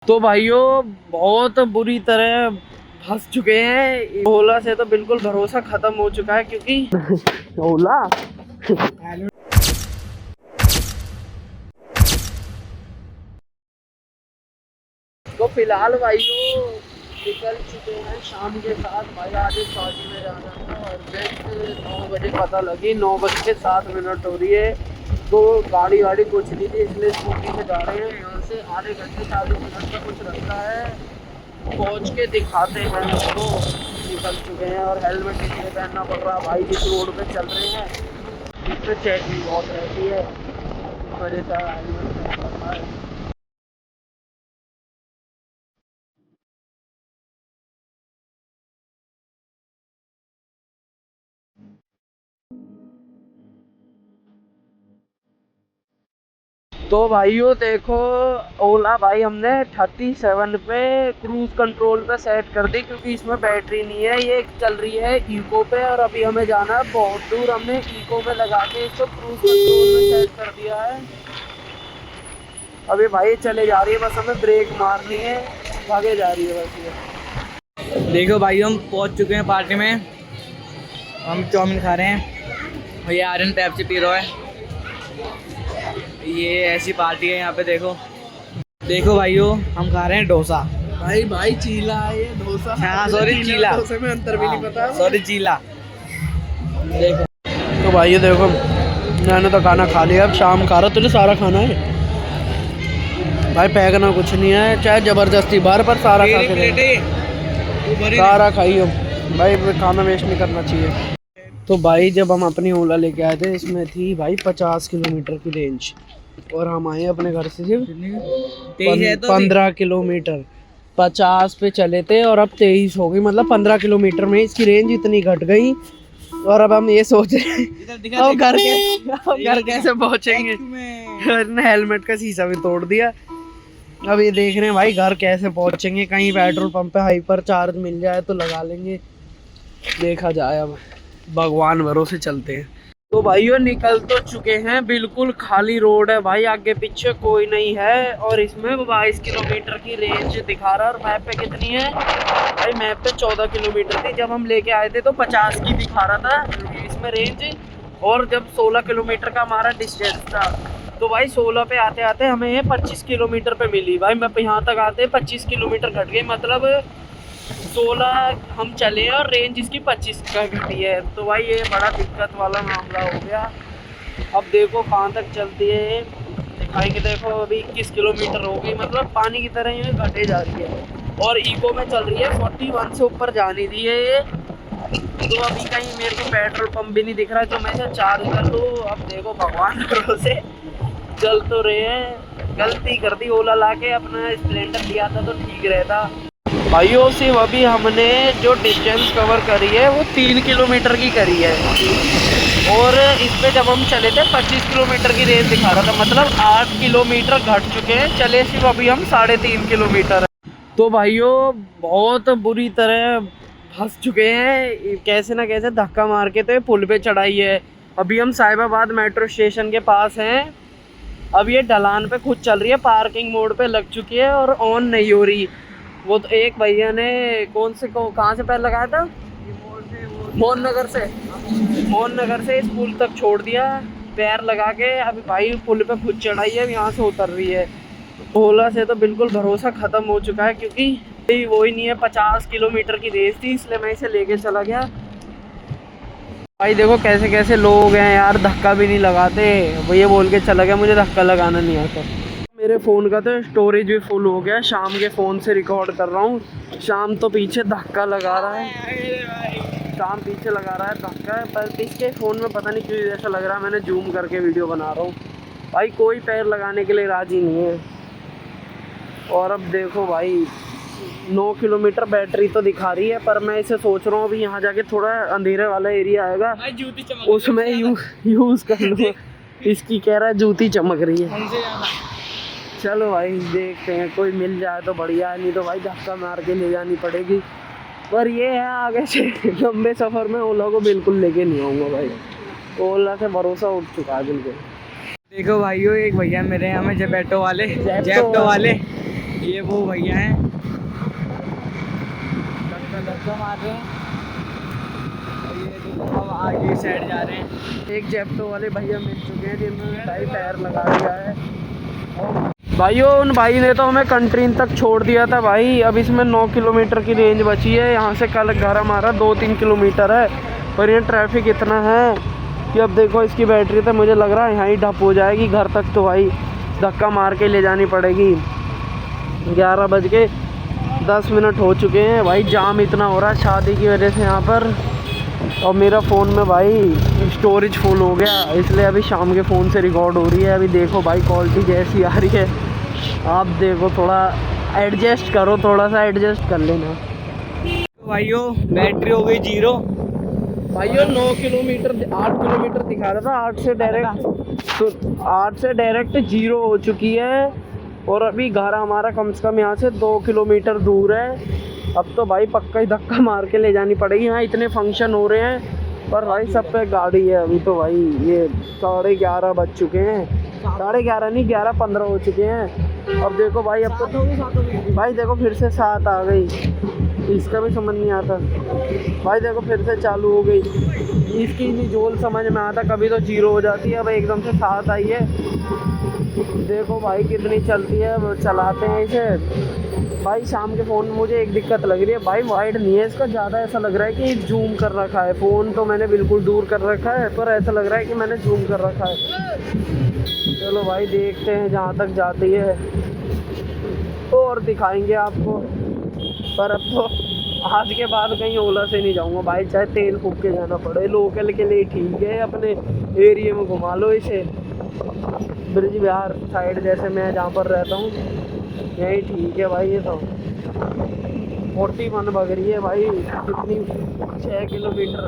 तो भाइयों बहुत बुरी तरह फंस चुके हैं। ओला से तो बिल्कुल भरोसा खत्म हो चुका है क्योंकि ओला तो फिलहाल भाइयों निकल चुके हैं शाम के 7। भाई आज एक पार्टी में जाना था और अर्जेंट 9 बजे पता लगी 9:07 हो रही है। तो गाड़ी वाड़ी कुछ नहीं थी इसलिए स्कूटी से जा रहे हैं। यहाँ से आधे घंटे 40 मिनट का कुछ रास्ता है, पहुँच के दिखाते हैं उसको। निकल चुके हैं और हेलमेट इसलिए पहनना पड़ रहा है भाई, जिस रोड पे चल रहे हैं इस पर चेकिंग बहुत रहती है, इस वजह से हेलमेट पहनना पड़ रहा है। तो भाइयों देखो, ओला भाई हमने 37 पे क्रूज कंट्रोल पे सेट कर दी क्योंकि इसमें बैटरी नहीं है। ये चल रही है इको पे और अभी हमें जाना है बहुत दूर। हमने इको पे लगा के इसको क्रूज कंट्रोल में सेट कर दिया है। अभी भाई चले जा रही है, बस हमें ब्रेक मारनी है, भागे जा रही है बस ये। देखो भाई हम पहुंच चुके हैं पार्टी में। हम चाउमीन खा रहे हैं और ये आर्यन पेप्सी पी रहा है। ये ऐसी पार्टी है यहाँ पे। देखो देखो भाइयों हम खा रहे हैं डोसा। भाई चीला है ये, डोसा। हाँ सॉरी चीला, डोसे में अंतर भी नहीं पता। सॉरी चीला। देखो तो भाई देखो मैंने तो खाना खा लिया, अब शाम खा रहा। तुझे सारा खाना है भाई, पैकना कुछ नहीं है, चाहे जबरदस्ती बार पर सारा खा के सारा खाइयो भाई, खाना वेस्ट नहीं करना चाहिए। तो भाई जब हम अपनी ओला लेके आए थे इसमें थी भाई 50 किलोमीटर की रेंज और हम आए अपने घर से सिर्फ 15 किलोमीटर। 50 पे चले थे और अब 23 हो गई, मतलब 15 किलोमीटर में इसकी रेंज इतनी घट गई। और अब हम ये सोच रहे हैं अब घर कैसे पहुंचेंगे। हेलमेट का शीशा भी तोड़ दिया। अब ये देख रहे हैं भाई घर कैसे पहुंचेंगे। कहीं पेट्रोल पंप पे हाइपर चार्ज मिल जाए तो लगा लेंगे, देखा जाए। अब भगवान भरोसे चलते हैं। तो भाइयों निकल तो चुके हैं, बिल्कुल खाली रोड है भाई, आगे पीछे कोई नहीं है और इसमें 22 किलोमीटर की रेंज दिखा रहा है। और मैप पे कितनी है भाई? मैप पे 14 किलोमीटर थी, जब हम लेके आए थे तो 50 की दिखा रहा था इसमें रेंज। और जब 16 किलोमीटर का हमारा डिस्टेंस था तो भाई 16 पे आते आते हमें ये 25 किलोमीटर पे मिली भाई। मैं यहाँ तक आते 25 किलोमीटर घट गई, मतलब 16 हम चले और रेंज इसकी 25 का घटी है। तो भाई ये बड़ा दिक्कत वाला मामला हो गया। अब देखो कहाँ तक चलती है ये दिखाएंगे। देखो अभी 21 किलोमीटर हो गई, मतलब पानी की तरह ये घटे जा रही है और इको में चल रही है। 41 से ऊपर जाने दी है ये। तो अभी कहीं मेरे को पेट्रोल पंप भी नहीं दिख रहा जो मैं इसे चार्ज कर लूँ। अब देखो भगवान भरोसे चल तो रहे हैं। गलती कर दी ओला ला के, अपना स्प्लेंडर लिया था तो ठीक रहता। भाइयों सिर्फ अभी हमने जो डिस्टेंस कवर करी है वो 3 किलोमीटर की करी है और इस पे जब हम चले थे 25 किलोमीटर की रेंज दिखा रहा था, मतलब 8 किलोमीटर घट चुके हैं। चले सिर्फ अभी हम 3.5 किलोमीटर है। तो भाइयों बहुत बुरी तरह फंस चुके हैं, कैसे ना कैसे धक्का मार के तो पुल पे चढ़ाई है। अभी हम साहिबाबाद मेट्रो स्टेशन के पास हैं। अब ये ढलान पे खुद चल रही है, पार्किंग मोड पे लग चुकी है और ऑन नहीं हो रही। वो तो एक भैया ने कहाँ से पैर लगाया था? मोहन नगर से इस पुल तक छोड़ दिया पैर लगा के। अभी भाई पुल पे खुद चढ़ाई है, यहाँ से उतर रही है। ओला से तो बिल्कुल भरोसा खत्म हो चुका है क्योंकि वो ही नहीं है। 50 किलोमीटर की रेस थी इसलिए मैं इसे लेके चला गया। भाई देखो कैसे कैसे लोग हैं यार, धक्का भी नहीं लगाते। वो ये बोल के चला गया मुझे धक्का लगाना नहीं आता। मेरे फ़ोन का तो स्टोरेज भी फुल हो गया, शाम के फ़ोन से रिकॉर्ड कर रहा हूँ। शाम तो पीछे धक्का लगा रहा है, शाम पीछे लगा रहा है धक्का, पर इसके फ़ोन में पता नहीं क्यों ऐसा लग रहा है। मैंने जूम करके वीडियो बना रहा हूँ भाई, कोई पैर लगाने के लिए राज़ी नहीं है। और अब देखो भाई 9 किलोमीटर बैटरी तो दिखा रही है, पर मैं इसे सोच रहा हूँ अभी यहाँ जाके थोड़ा अंधेरे वाला एरिया आएगा उसमें यूज़ कर लूँगा। इसकी कह रहा है जूती चमक रही है। चलो भाई देखते हैं, कोई मिल जाए तो बढ़िया है, नहीं तो भाई धक्का मार के ले जानी पड़ेगी। पर ये है आगे से लंबे सफ़र में ओला को बिल्कुल लेके नहीं आऊँगा भाई, ओला से भरोसा उठ चुका है बिल्कुल। देखो भाइयों एक भैया मेरे यहाँ में जेप्टो वाले ये वो भैया हैं धक्का मार रहे हैं, और ये देखो हम आगे साइड जा रहे हैं। एक जेप्टो वाले भैया मिल चुके हैं जिन्होंने भाई टायर लगा दिया है। भाइयों उन भाई ने तो हमें कंट्रीन तक छोड़ दिया था भाई। अब इसमें 9 किलोमीटर की रेंज बची है। यहाँ से कल घर हमारा 2-3 किलोमीटर है, पर ये ट्रैफिक इतना है कि अब देखो इसकी बैटरी तो मुझे लग रहा है यहाँ ही डप हो जाएगी। घर तक तो भाई धक्का मार के ले जानी पड़ेगी। 11:10 हो चुके हैं भाई। जाम इतना हो रहा है शादी की वजह से यहाँ पर, और मेरा फ़ोन में भाई स्टोरेज फुल हो गया, इसलिए अभी शाम के फ़ोन से रिकॉर्ड हो रही है। अभी देखो भाई क्वालिटी जैसी आ रही है, आप देखो थोड़ा एडजस्ट करो, थोड़ा सा एडजस्ट कर लेना। भाइयों बैटरी हो गई 0 भाइयों 9 किलोमीटर 8 किलोमीटर दिखा रहा था, 8 से डायरेक्ट 0 हो चुकी है। और अभी घर हमारा कम से कम यहाँ से 2 किलोमीटर दूर है। अब तो भाई पक्का ही धक्का मार के ले जानी पड़ेगी। यहाँ इतने फंक्शन हो रहे हैं, पर भाई सब पे गाड़ी है। अभी तो भाई ये 11:30 बज चुके हैं, 11:30 नहीं 11:15 हो चुके हैं। अब देखो भाई, अब तो भाई देखो फिर से 7 आ गई, इसका भी समझ नहीं आता भाई। देखो फिर से चालू हो गई, इसकी नहीं जोल समझ में आता। कभी तो 0 हो जाती है, अब एकदम से 7 आई है। देखो भाई कितनी चलती है, वो चलाते हैं इसे भाई। शाम के फ़ोन में मुझे एक दिक्कत लग रही है भाई, वाइड नहीं है इसका, ज़्यादा ऐसा लग रहा है कि जूम कर रखा है। फ़ोन तो मैंने बिल्कुल दूर कर रखा है, पर ऐसा लग रहा है कि मैंने जूम कर रखा है। चलो भाई देखते हैं जहाँ तक जाती है और दिखाएंगे आपको। पर अब तो आज के बाद कहीं ओला से नहीं जाऊँगा भाई, चाहे तेल फूक के जाना पड़े। लोकल के लिए ठीक है, अपने एरिया में घुमा लो इसे। ब्रिज बिहार साइड जैसे मैं जहाँ पर रहता हूँ यही ठीक है भाई। ये तो 41 बग रही है भाई, कितनी 6 किलोमीटर।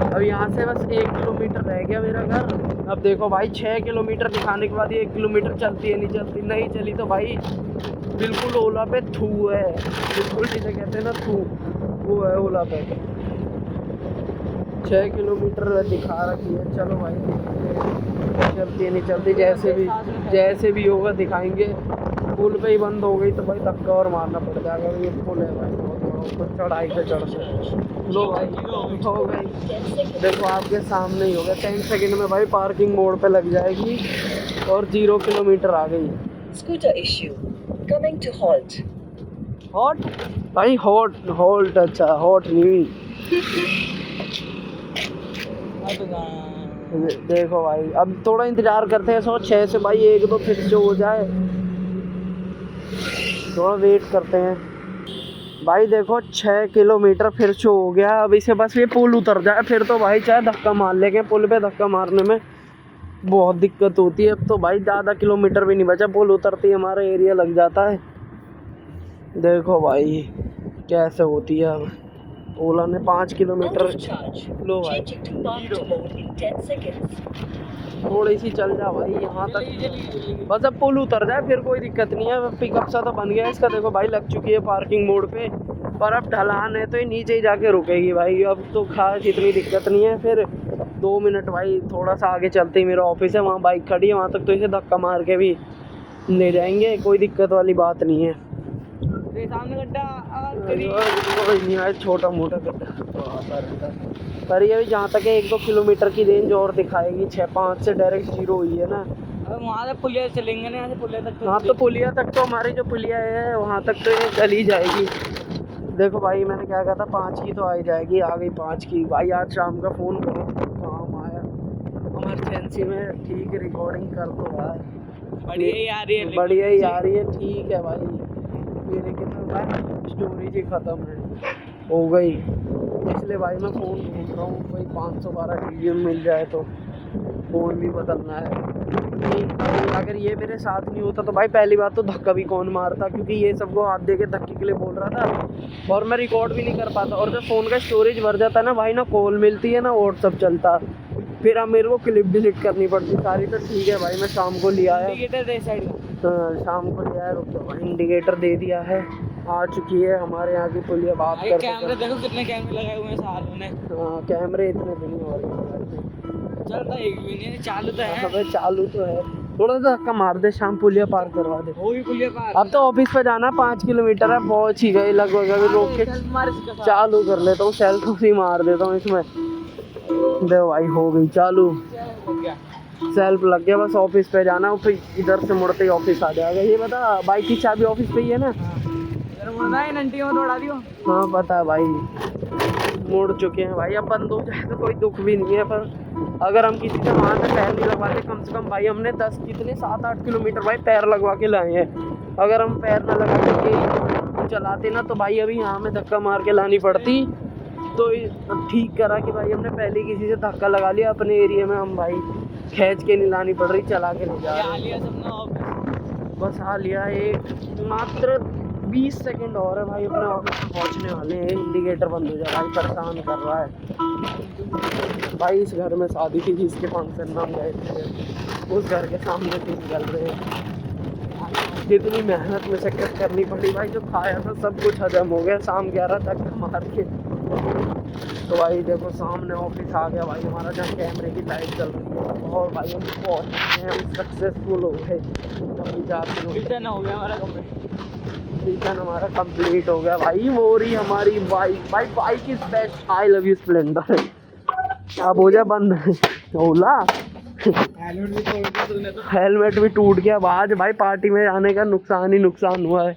अब यहाँ से बस 1 किलोमीटर रह गया मेरा घर। अब देखो भाई 6 किलोमीटर दिखाने के बाद 1 किलोमीटर चलती है, नहीं चलती। नहीं चली तो भाई बिल्कुल ओला पे थू है, बिल्कुल जिसे कहते हैं ना थू, वो है ओला पे। 6 किलोमीटर दिखा रखी है। चलो भाई चलती है नहीं चलती, जैसे भी होगा दिखाएंगे। पुल पे ही बंद हो गई तो भाई धक्का और मारना पड़ जाएगा। ये पुल है भाई बहुत बड़ा, ऊपर चढ़ाई पे चढ़ से। लो भाई हो गई, देखो आपके सामने ही हो गया। 10 सेकंड में भाई पार्किंग मोड पे लग जाएगी और 0 किलोमीटर आ गई। Scooter issue. Coming to halt. Hot भाई, हॉल्ट अच्छा हॉट नहीं। देखो भाई अब थोड़ा इंतजार करते हैं। 6 से भाई 1-2 फिर जो हो जाए, थोड़ा वेट करते हैं भाई। देखो 6 किलोमीटर फिर से हो गया। अब इसे बस ये पुल उतर जाए, फिर तो भाई चाहे धक्का मार लेंगे। पुल पे धक्का मारने में बहुत दिक्कत होती है। अब तो भाई ज़्यादा किलोमीटर भी नहीं बचा, पुल उतरती ही हमारा एरिया लग जाता है। देखो भाई कैसे होती है। अब ओला ने 5 किलोमीटर। लो भाई थोड़ी सी चल जा भाई यहाँ तक, बस अब पुल उतर जाए फिर कोई दिक्कत नहीं है। पिकअप सा तो बन गया इसका। देखो भाई लग चुकी है पार्किंग मोड पे, पर अब ढलान है तो ये नीचे ही जाके रुकेगी भाई। अब तो खास इतनी दिक्कत नहीं है। फिर 2 मिनट भाई थोड़ा सा आगे चलते ही मेरा ऑफिस है, वहाँ बाइक खड़ी है, वहाँ तक तो इसे धक्का मार के भी ले जाएंगे, कोई दिक्कत वाली बात नहीं है। सामने गड्ढा नहीं है, छोटा मोटा गड्ढा। पर ये जहाँ तक है 1-2 किलोमीटर की रेंज और दिखाएगी। 6-5 से डायरेक्ट 0 हुई है ना। वहाँ से पुलिया चलेंगे ना, यहाँ से पुलिया तक। हाँ तो पुलिया तक तो हमारी जो पुलिया है वहाँ तक तो ये चली जाएगी। देखो भाई मैंने क्या कहा था, 5 की तो आ ही जाएगी। आ गई 5 की भाई। आज शाम का फ़ोन करो काम आया इमरजेंसी में। ठीक है रिकॉर्डिंग कर दो भाई, बढ़िया ही आ रही है, बढ़िया ही आ रही है। ठीक है भाई, मेरे के तो भाई स्टोरेज ही ख़त्म है हो गई, इसलिए भाई मैं फ़ोन ढूंढ रहा हूँ। कोई 512 GB मिल जाए तो फ़ोन भी बदलना है। अगर ये मेरे साथ नहीं होता तो भाई पहली बात तो धक्का भी कौन मारता, क्योंकि ये सबको हाथ दे के धक्के के लिए बोल रहा था और मैं रिकॉर्ड भी नहीं कर पाता। और जब फ़ोन का स्टोरेज भर जाता ना भाई, ना कॉल मिलती है ना व्हाट्सअप चलता, फिर अब मेरे को क्लिप डिलीट करनी पड़ती सारी। तो ठीक है भाई मैं शाम को लिया है, शाम को लिया है। रुक जाओ भाई, इंडिकेटर दे दिया है, आ चुकी है हमारे यहाँ की पुलिया। बात कर कैमरे देखो कितने कैमरे लगाए हुए हैं सालों ने। हाँ कैमरे इतने भी नहीं हो रहे, चलता एक भी नहीं, चालू तो है। चालू तो है थोड़ा सा धक्का मार दे, शाम पुलिया पार करवा दे। वो भी पुलिया पार। अब तो ऑफिस पे जाना, 5 किलोमीटर है, पहुंच ही गए लगभग। अभी रोक के चालू कर लेता हूँ, सेल्फ ही मार देता हूँ इसमें। दे भाई हो गई चालू, सेल्फ लग गया। बस ऑफिस पे जाना, फिर इधर से मुड़ते ही ऑफिस आ जाएगा। ये बता बाइक की चाबी ऑफिस पे ही है ना? नंटी में दौड़ा दियो। हाँ पता है भाई, मुड़ चुके हैं भाई। अब बंद हो जाए तो कोई दुख भी नहीं है, पर अगर हम किसी से वहाँ पे पैर नहीं लगवाते, कम से कम भाई हमने 7-8 किलोमीटर भाई पैर लगवा के लाए हैं। अगर हम पैर ना लगा के चलाते ना, तो भाई अभी यहाँ में धक्का मार के लानी पड़ती। तो ठीक करा कि भाई हमने पहले किसी से धक्का लगा लिया अपने एरिया में, हम भाई खींच के नहीं लानी पड़ रही, चला के नहीं जा रहे। बस आ लिया, एक मात्र 20 सेकंड और है भाई, अपने ऑफिस में पहुंचने वाले हैं। इंडिकेटर बंद हो जाए भाई, परेशान कर रहा है भाई। इस घर में शादी थी जिसके फंक्शन में हम गए थे, उस घर के सामने दिन चल रहे हैं। जितनी मेहनत मशक्कत करनी पड़ी भाई, जो खाया था सब कुछ हजम हो गया शाम 11 तक मार के। तो भाई देखो सामने ऑफिस आ गया भाई हमारा, जहाँ कैमरे की लाइट चल रही है। और भाई हम पहुँच गए हैं, हम सक्सेसफुल हो गए। मिशन हो गया हमारा मिशन हमारा कंप्लीट हो गया भाई। वो रही हमारी बाइक, भाई bike is best. I love you Splendor. अब हो जा बंद ओला। हेलमेट भी टूट गया आज भाई, पार्टी में आने का नुकसान ही नुकसान हुआ है।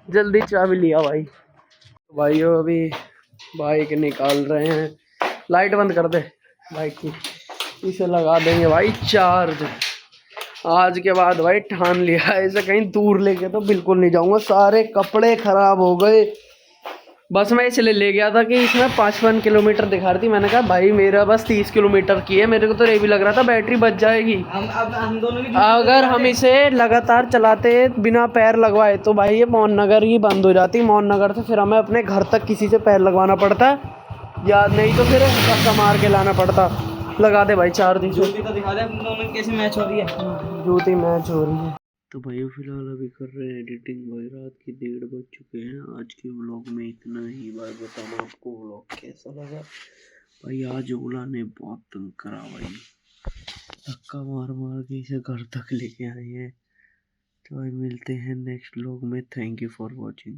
जल्दी चाबी लिया भाई। भाई अभी बाइक निकाल रहे हैं, लाइट बंद कर दे बाइक की, इसे लगा देंगे भाई चार्ज। आज के बाद भाई ठान लिया है, इसे कहीं दूर लेके तो बिल्कुल नहीं जाऊंगा। सारे कपड़े खराब हो गए। बस मैं इसलिए ले गया था कि इसमें 55 किलोमीटर दिखा रही थी। मैंने कहा भाई मेरा बस 30 किलोमीटर की है, मेरे को तो ये भी लग रहा था बैटरी बच जाएगी। हम दोनों की अगर हम इसे लगातार चलाते बिना पैर लगवाए तो भाई ये मोहन नगर ही बंद हो जाती। मोहन नगर से फिर हमें अपने घर तक किसी से पैर लगवाना पड़ता, या नहीं तो फिर धक्का मार के लाना पड़ता। लगा दे भाई चार दिन। जूती तो दिखा दे हम दोनों की कैसे मैच हो रही है। जूती मैच हो रही है। तो भाई फिलहाल अभी कर रहे हैं एडिटिंग भाई, रात के 1:30 बज चुके हैं। आज के व्लॉग में इतना ही। भाई बताना आपको व्लॉग कैसा लगा भाई। आज ओला ने बहुत तंग करा भाई, धक्का मार मार के इसे घर तक लेके आए हैं। तो भाई मिलते हैं नेक्स्ट व्लॉग में। Thank you for watching.